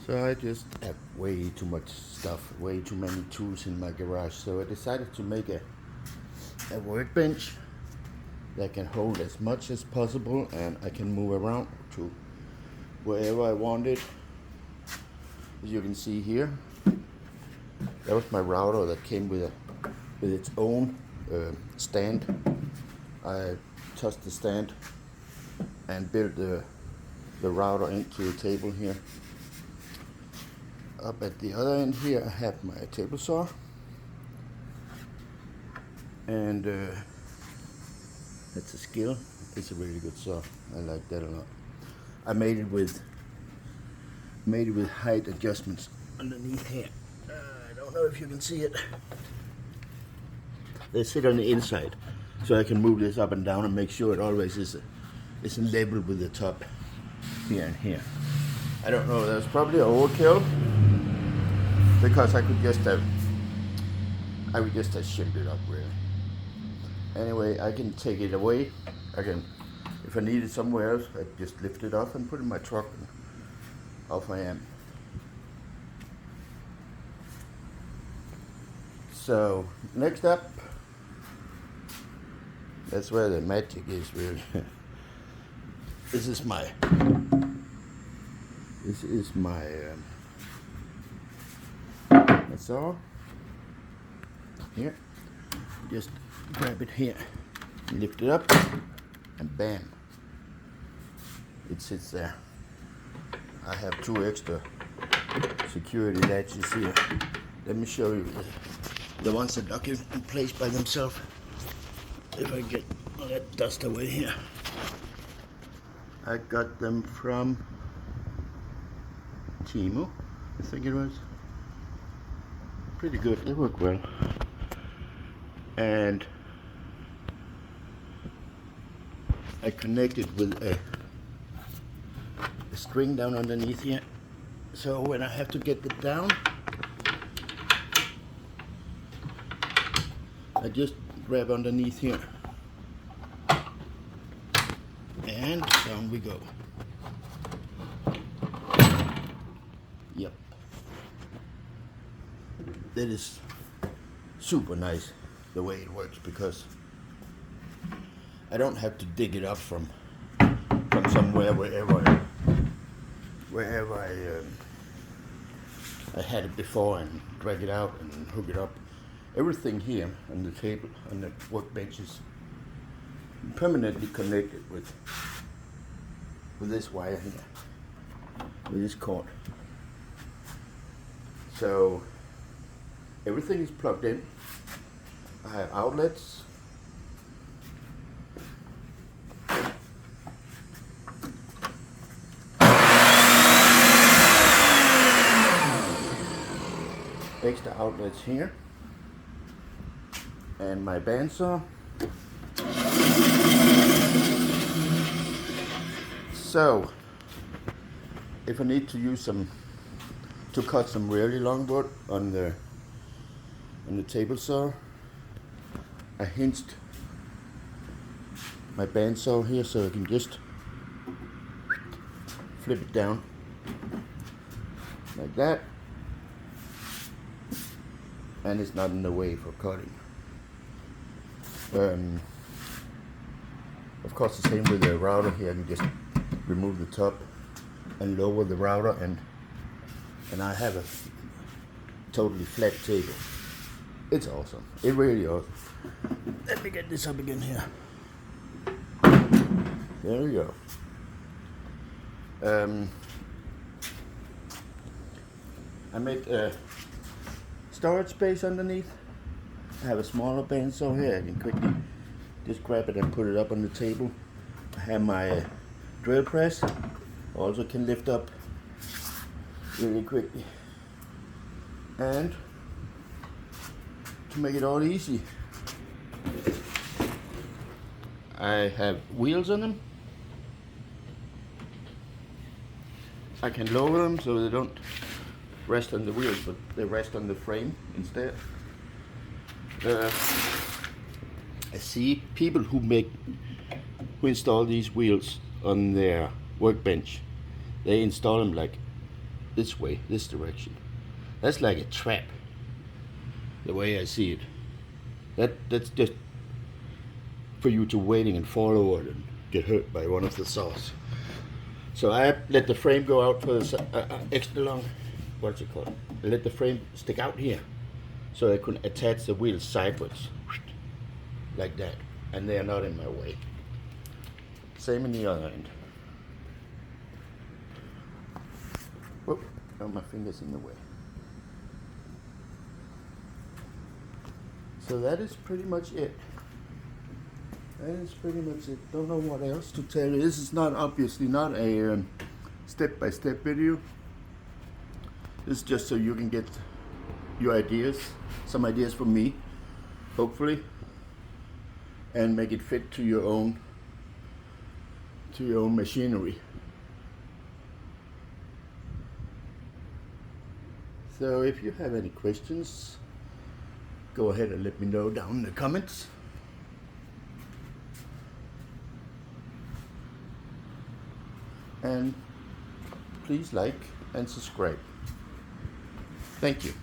So I just have way too much stuff, way too many tools in my garage. So I decided to make a workbench that can hold as much as possible, and I can move around to wherever I want it. As you can see here, that was my router that came with its own stand. I tossed the stand and built the router into the table here. Up at the other end here, I have my table saw, and it's a skill. It's a really good saw. I like that a lot. I made it with height adjustments underneath here. I don't know if you can see it. They sit on the inside, so I can move this up and down and make sure it always is in level with the top here and here. I don't know. That's probably overkill, because I would just have shimmed it up really. Anyway, I can take it away. If I need it somewhere else, I just lift it off and put it in my truck, and off I am. So next up, that's where the magic is really. This is my saw. Here, just grab it here, lift it up, and bam, it sits there. I have 2 extra security latches here. Let me show you the ones that lock in place by themselves. If I get all that dust away here. I got them from Timo, I think it was. Pretty good, they work well. And I connected with a string down underneath here. So when I have to get it down, I just grab underneath here. And down we go. Yep. That is super nice the way it works, because I don't have to dig it up from somewhere wherever I had it before, and drag it out and hook it up. Everything here on the table, on the workbench, is permanently connected with this wire here, with this cord. So everything is plugged in. I have outlets. Extra outlets here. And my bandsaw. So, if I need to use to cut some really long wood on the table saw, I hinged my bandsaw here so I can just flip it down like that, and it's not in the way for cutting. Of course, the same with the router here. I can just remove the top and lower the router, and I have a totally flat table. It's awesome. It really is. Let me get this up again here. There we go. I made a storage space underneath. I have a smaller bandsaw here. I can quickly just grab it and put it up on the table. I have my drill press. Also can lift up really quickly. And to make it all easy, I have wheels on them. I can lower them so they don't rest on the wheels, but they rest on the frame instead. I see people who install these wheels on their workbench. They install them like this way, this direction. That's like a trap, the way I see it. That's just for you to waiting and fall over and get hurt by one of the saws. So I let the frame go out for extra long, what's it called? I let the frame stick out here so I could attach the wheels sideways, like that, and they are not in my way. Same in the other end. Whoop, oh, my finger's in the way. So that is pretty much it. That is pretty much it. Don't know what else to tell you. This is not obviously not a step-by-step video. This is just so you can get your ideas, some ideas from me, hopefully, and make it fit to your own machinery. So if you have any questions, go ahead and let me know down in the comments. And please like and subscribe. Thank you.